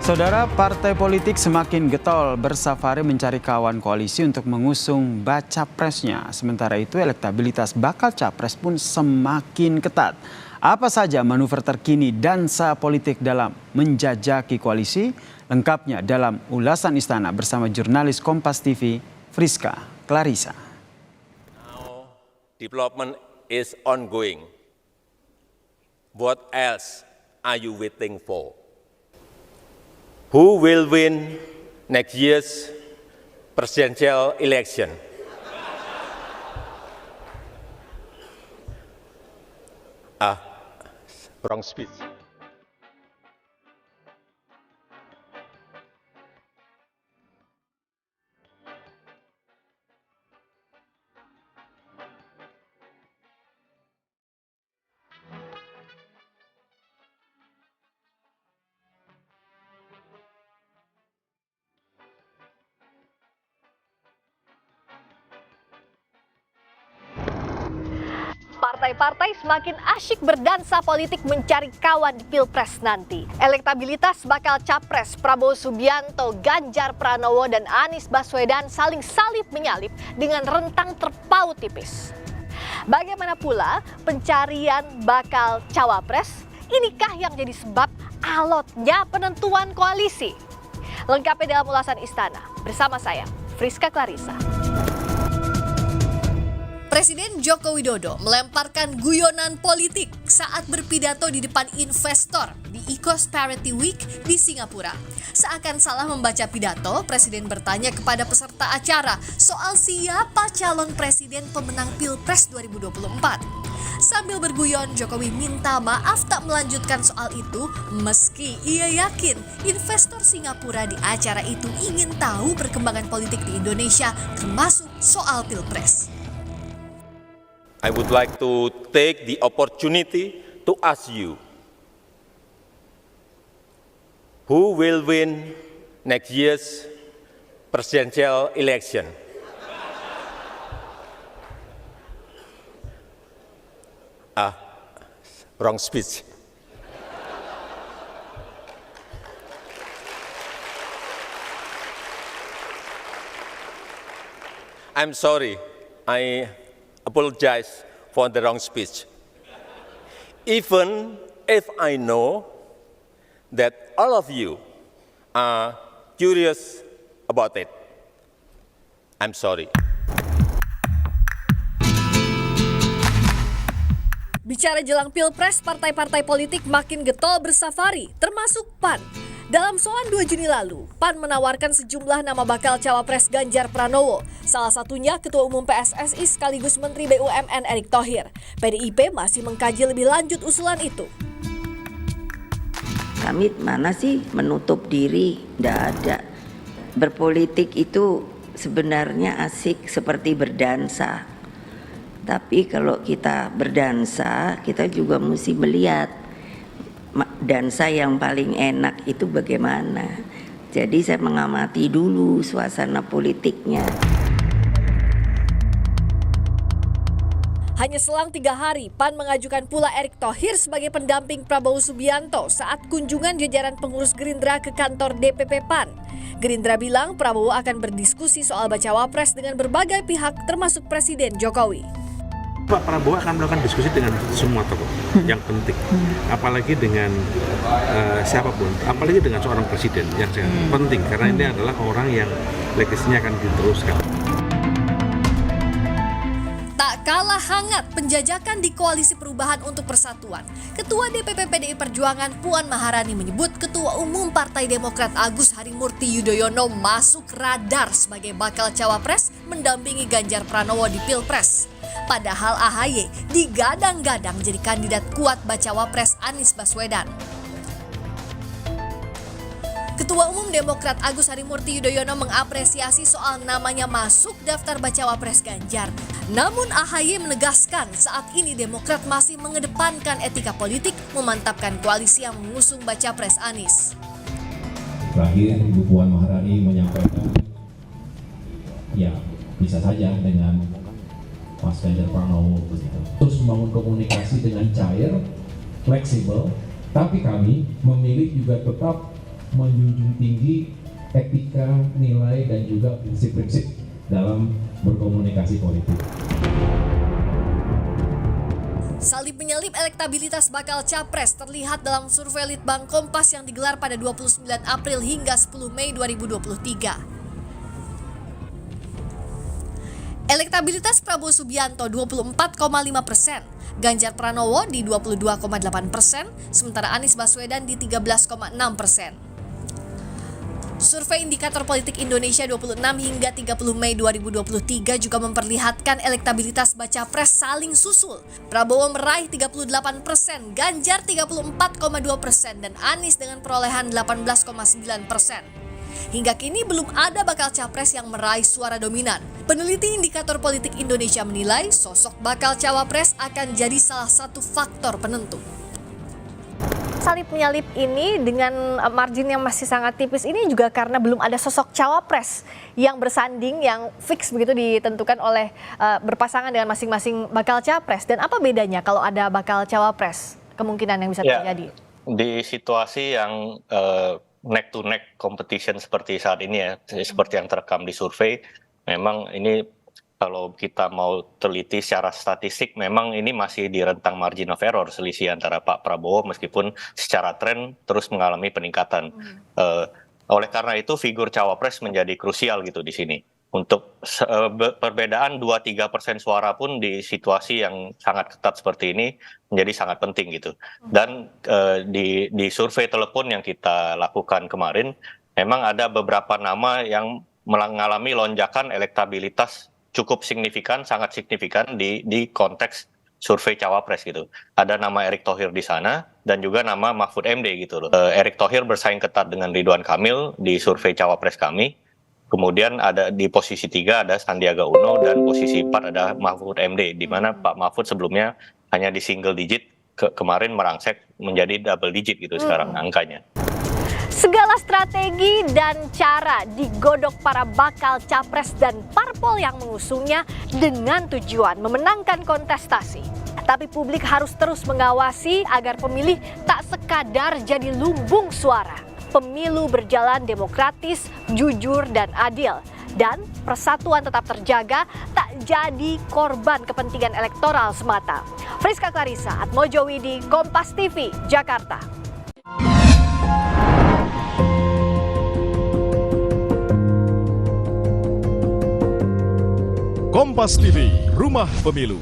Saudara, partai politik semakin getol bersafari mencari kawan koalisi untuk mengusung baca presnya. Sementara itu elektabilitas bakal capres pun semakin ketat. Apa saja manuver terkini dansa politik dalam menjajaki koalisi? Lengkapnya dalam ulasan Istana bersama jurnalis Kompas TV, Friska Clarissa. Now, development is ongoing. What else are you waiting for? Who will win next year's presidential election? Wrong speech. Partai-partai semakin asyik berdansa politik mencari kawan di Pilpres nanti. Elektabilitas bakal capres Prabowo Subianto, Ganjar Pranowo, dan Anies Baswedan saling salip menyalip dengan rentang terpaut tipis. Bagaimana pula pencarian bakal cawapres? Inikah yang jadi sebab alotnya penentuan koalisi? Lengkapnya dalam ulasan Istana bersama saya, Friska Clarissa. Presiden Joko Widodo melemparkan guyonan politik saat berpidato di depan investor di Ecosperity Week di Singapura. Seakan salah membaca pidato, Presiden bertanya kepada peserta acara soal siapa calon presiden pemenang Pilpres 2024. Sambil berguyon, Jokowi minta maaf tak melanjutkan soal itu meski ia yakin investor Singapura di acara itu ingin tahu perkembangan politik di Indonesia termasuk soal Pilpres. I would like to take the opportunity to ask you, who will win next year's presidential election? Wrong speech. I'm sorry, I apologize for the wrong speech. Even if I know that all of you are curious about it, I'm sorry. Bicara jelang Pilpres, partai-partai politik makin getol bersafari, termasuk PAN. Dalam soal 2 Juni lalu, PAN menawarkan sejumlah nama bakal cawapres Ganjar Pranowo. Salah satunya Ketua Umum PSSI sekaligus Menteri BUMN Erick Thohir. PDIP masih mengkaji lebih lanjut usulan itu. Kami mana sih menutup diri? Tidak ada. Berpolitik itu sebenarnya asik seperti berdansa. Tapi kalau kita berdansa, kita juga mesti melihat dansa yang paling enak itu bagaimana. Jadi saya mengamati dulu suasana politiknya. Hanya selang 3 hari, PAN mengajukan pula Erick Thohir sebagai pendamping Prabowo Subianto saat kunjungan jajaran pengurus Gerindra ke kantor DPP PAN. Gerindra bilang Prabowo akan berdiskusi soal bacawa pres dengan berbagai pihak termasuk Presiden Jokowi. Pak Prabowo akan melakukan diskusi dengan semua tokoh yang penting, apalagi dengan siapapun, apalagi dengan seorang presiden yang sangat penting karena ini adalah orang yang legasinya akan diteruskan. Tak kalah hangat penjajakan di Koalisi Perubahan untuk Persatuan. Ketua DPP PDI Perjuangan Puan Maharani menyebut Ketua Umum Partai Demokrat Agus Harimurti Yudhoyono masuk radar sebagai bakal cawapres mendampingi Ganjar Pranowo di Pilpres. Padahal AHY digadang-gadang jadi kandidat kuat bacawa pres Anies Baswedan. Ketua Umum Demokrat Agus Harimurti Yudhoyono mengapresiasi soal namanya masuk daftar bacawa pres Ganjar. Namun AHY menegaskan saat ini Demokrat masih mengedepankan etika politik memantapkan koalisi yang mengusung baca pres Anies. Terakhir Ibu Puan Maharani menyampaikan ya bisa saja dengan Mas Ganjar Pranowo begitu. Terus membangun komunikasi dengan cair, fleksibel, tapi kami memilih juga tetap menjunjung tinggi etika, nilai, dan juga prinsip-prinsip dalam berkomunikasi politik. Salib menyalip elektabilitas bakal capres terlihat dalam survei Litbang Kompas yang digelar pada 29 April hingga 10 Mei 2023. Elektabilitas Prabowo Subianto 24,5%, Ganjar Pranowo di 22,8%, sementara Anies Baswedan di 13,6%. Survei Indikator Politik Indonesia 26 hingga 30 Mei 2023 juga memperlihatkan elektabilitas baca pres saling susul. Prabowo meraih 38%, Ganjar 34,2%, dan Anies dengan perolehan 18,9%. Hingga kini belum ada bakal capres yang meraih suara dominan. Peneliti Indikator Politik Indonesia menilai sosok bakal cawapres akan jadi salah satu faktor penentu. Salib menyalip ini dengan margin yang masih sangat tipis ini juga karena belum ada sosok cawapres yang bersanding, yang fix begitu ditentukan oleh berpasangan dengan masing-masing bakal capres. Dan apa bedanya kalau ada bakal cawapres, kemungkinan yang bisa terjadi? Di situasi yang neck to neck competition seperti saat ini ya, seperti yang terekam di survei, memang ini kalau kita mau teliti secara statistik, memang ini masih di rentang margin of error selisih antara Pak Prabowo meskipun secara tren terus mengalami peningkatan. Oleh karena itu figur cawapres menjadi krusial gitu di sini. Untuk perbedaan 2-3% suara pun di situasi yang sangat ketat seperti ini menjadi sangat penting gitu. Dan di survei telepon yang kita lakukan kemarin, memang ada beberapa nama yang mengalami lonjakan elektabilitas cukup signifikan, sangat signifikan di konteks survei cawapres gitu. Ada nama Erick Thohir di sana dan juga nama Mahfud MD gitu loh. Erick Thohir bersaing ketat dengan Ridwan Kamil di survei cawapres kami. Kemudian ada di posisi 3 ada Sandiaga Uno dan posisi 4 ada Mahfud MD, di mana Pak Mahfud sebelumnya hanya di single digit, kemarin merangsek menjadi double digit gitu sekarang angkanya. Segala strategi dan cara digodok para bakal capres dan parpol yang mengusungnya dengan tujuan memenangkan kontestasi. Tapi publik harus terus mengawasi agar pemilih tak sekadar jadi lumbung suara. Pemilu berjalan demokratis, jujur, dan adil. Dan persatuan tetap terjaga, tak jadi korban kepentingan elektoral semata. Friska Clarissa, Atmojowidi, Kompas TV, Jakarta. Kompas TV, Rumah Pemilu.